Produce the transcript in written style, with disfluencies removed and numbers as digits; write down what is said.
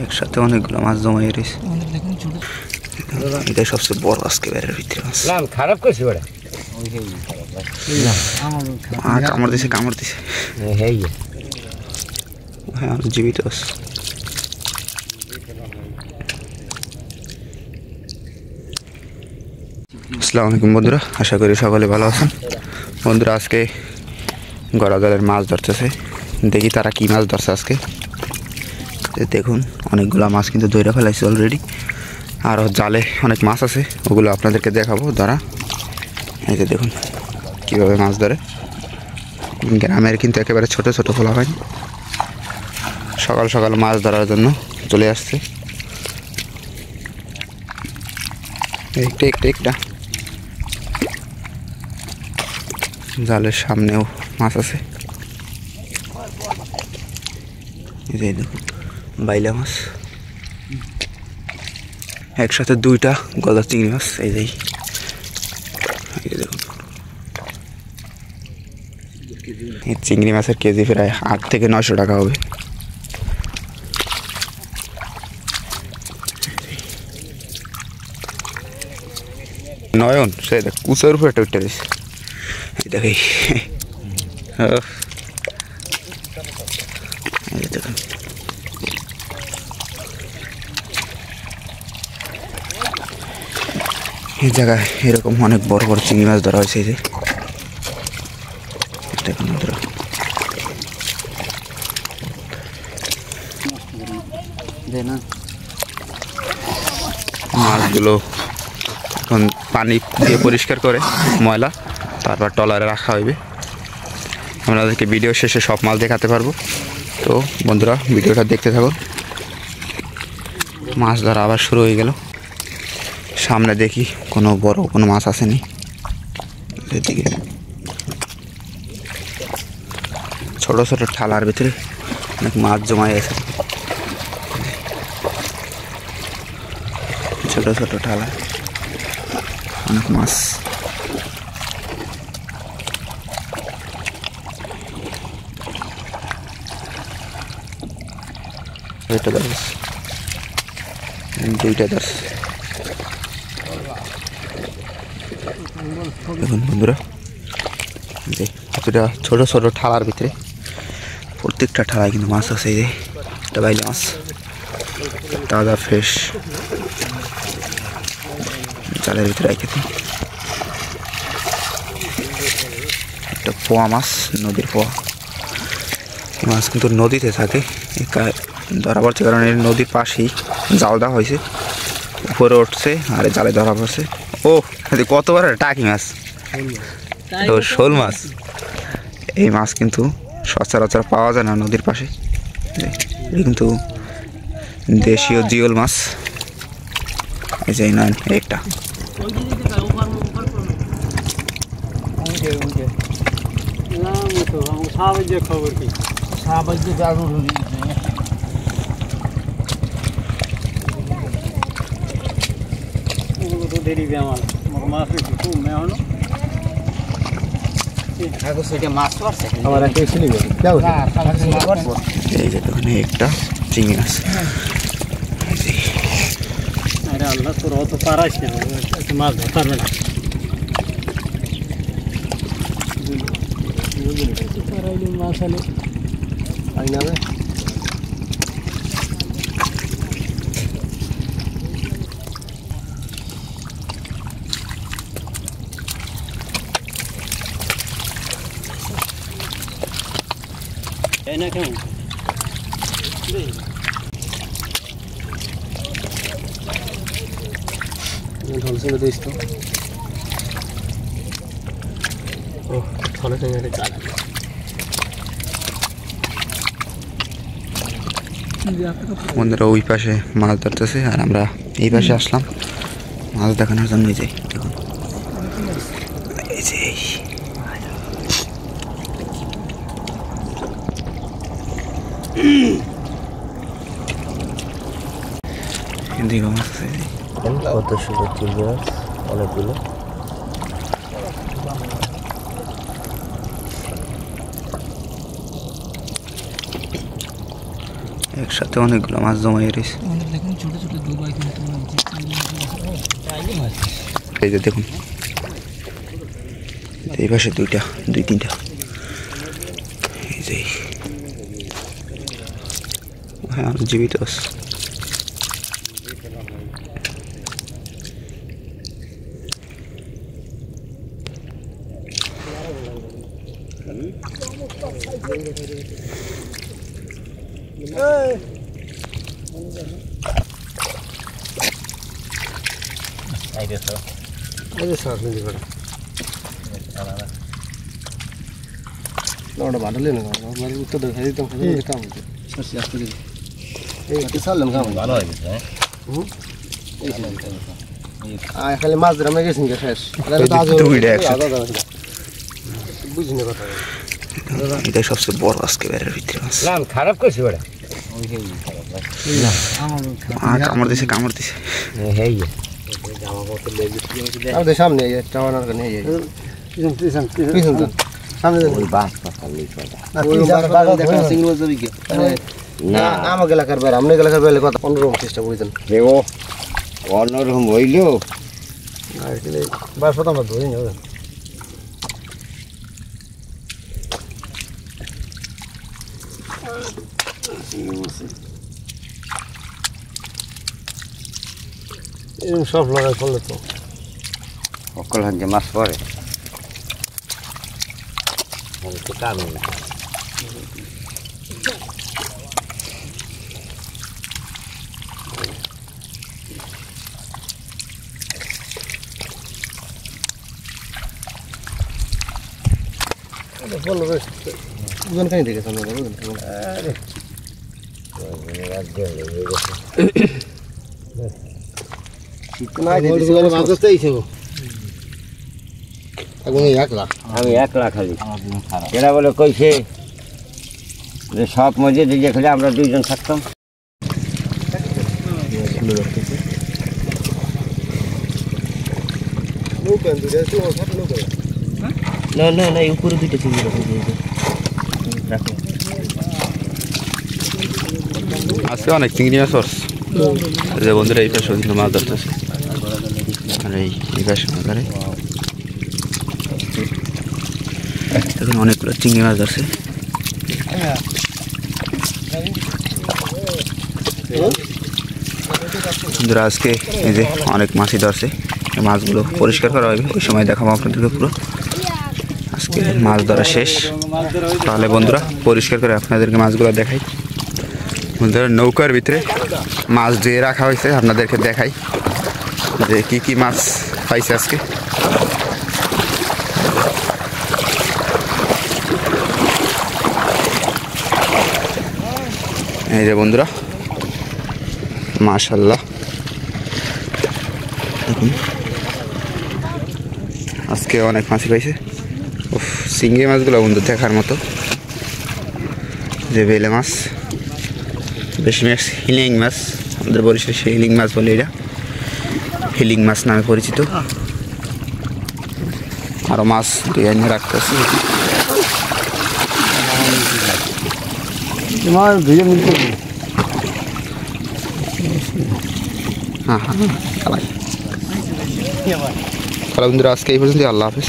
একসাথে অনেকগুলো মাছ জমাই রয়েছে। এটাই সবচেয়ে বড় আজকে বেড়ের ভিতরে মাছ। খারাপ করছি ওরা কামড় দিছে হ্যাঁ আমি জীবিত আছি। আসসালামু আলাইকুম বন্ধুরা, আশা করি সকলে ভালো আছেন। বন্ধুরা আজকে গড়া জলের মাছ ধরতেছে, দেখি তারা কি মাছ ধরছে আজকে। দেখুন অনেকগুলো মাছ কিন্তু ধরে ফেলাইছে অলরেডি, আর জালে অনেক মাছ আছে, ওগুলো আপনাদেরকে দেখাবো ধরা। এই যে দেখুন কীভাবে মাছ ধরে। গ্রামের কিন্তু একেবারে ছোট ছোট ফোলা হয়, সকাল সকাল মাছ ধরার জন্য চলে আসছে। একটা জালের সামনেও মাছ আছে। এই যে দেখুন বাইলা মাছ, একসাথে দুইটা গলদা চিংড়ি মাছ। এই যে দেখুন এই চিংড়ি মাছের কেজি প্রায় 8 থেকে 900 টাকা হবে। নয়ন সে দেখ কুচের উপরে একটা উঠতে দিচ্ছে। এই দেখি দেখুন এই জায়গায় এরকম অনেক বড় বড় চিংড়ি মাছ ধরা হয়েছে। এই যে দেখুন মাছগুলো এখন পানি দিয়ে পরিষ্কার করে ময়লা, তারপর ট্রলারে রাখা হইবে। আপনাদেরকে ভিডিও শেষে সব মাছ দেখাতে পারবো, তো বন্ধুরা ভিডিওটা দেখতে থাকুন। মাছ ধরা আবার শুরু হয়ে গেল। সামনে দেখি কোনো বড় কোনো মাছ আসেনি, এদিকে ছোট ছোট ঠালার ভিতরে অনেক মাছ জমাই আছে। ছোট ছোট ঠালা অনেক মাছ। এটা ধরস দুইটা ধরস। দেখুন বন্ধুরা যে কতটা ছোট ছোট ঠালার ভিতরে, প্রত্যেকটা ঠালায় কিন্তু মাছ আছে। এই যে একটা বাইলে মাছ, তাজা ফ্রেশ, জালের ভিতরে রেখে দিই। একটা পোয়া মাছ, নদীর পোয়া মাছ কিন্তু নদীতে থাকে, ধরা পড়ছে কারণ এর নদীর পাশেই জাল দেওয়া হয়েছে, উপরে উঠছে আর জালে ধরা পড়ছে। ও কত বড় টাকি মাছ, শোল মাছ। এই মাছ কিন্তু সচরাচর পাওয়া যায় না নদীর পাশে, কিন্তু দেশীয় জিওল মাছ। এই যে নয় একটা খবর কি দেরি আমার মাছ এই যে ওখানে একটা চিংড়ি মাছ। আল্লাহ তোর অত পারাইস না, মাছ ধরতে পারবে না। মাছ আলে পাই না না কেমন ঢলছিল দিস তো। ও ফলে বন্ধুরা ওই পাশে মাছ ধরতেছে আর আমরা এই পাশে আসলাম মাছ দেখানোর জন্য। যাই দেখুন এই যে এদিকে মাছ আছে, কত সুন্দর চিংড়ি মাছ অনেকগুলো। একসাথে অনেকগুলো মাছ জমাই রয়েছে। দেখুন ছোট ছোট দুবাই কিন্তু এই যে দেখুন এই পাশে দুই তিনটা, এই যে হ্যাঁ জীবিত আছে। খালি মাছ ধরে আমরা গেছি শেষ বুঝিনি কথা এটাই সবচেয়ে বড় আজকে বেড়ার ভিতরে মাছ। খারাপ করছি ওটা কামড় দিছে আমাদের সামনে আমাকে এলাকার বাইরে আপনার এলাকার বাইরে কথা অন্যরকম চেষ্টা করেছেন অন্যরকম হইলেও বাস কথা আমরা ধরে নেব এরকম সব লাগাই ফেললে তো অকল হাতে মাছ পড়ে কাম বললো বেশ ওজন খানি দেখেছেন আমি একলা খালি এরা বলে কইছে যে সব মজে দিয়ে খেলে আমরা দুইজন থাকতাম। না উপরে দুইটা চিংড়ি রাখো আজকে অনেক চিংড়ি মাছ পড়ছে। যে বন্ধুরা এই পাশে ওইদিকে মাছ ধরতেছে আর এই পাশে ধরে দেখুন অনেকগুলো চিংড়ি মাছ ধরছে। বন্ধুরা আজকে এই যে অনেক মাছই ধরছে, এই মাছগুলো পরিষ্কার করা হবে, ওই সময় দেখাবো আপনাদেরকে পুরো। আজকে মাছ ধরা শেষ, তাহলে বন্ধুরা পরিষ্কার করে আপনাদেরকে মাছগুলো দেখাই। বন্ধুরা নৌকার ভিতরে মাছ ধুয়ে রাখা হয়েছে, আপনাদেরকে দেখাই যে কি কি মাছ পাইছে আজকে। এই যে বন্ধুরা মাশাআল্লাহ দেখুন আজকে অনেক মাছই পাইছে। চিংড়ি মাছগুলো বন্ধু দেখার মতো, যে বেলে মাছ, বেশি মাছ হিলিং মাছ, আমাদের বরিশালে হিলিং মাছ বলে, এটা হিলিং মাছ নামে পরিচিত। আরও মাছ দুই আইনে রাখতেছি। হ্যাঁ, বন্ধুরা আজকে এই পর্যন্ত, আল্লাহ হাফেজ।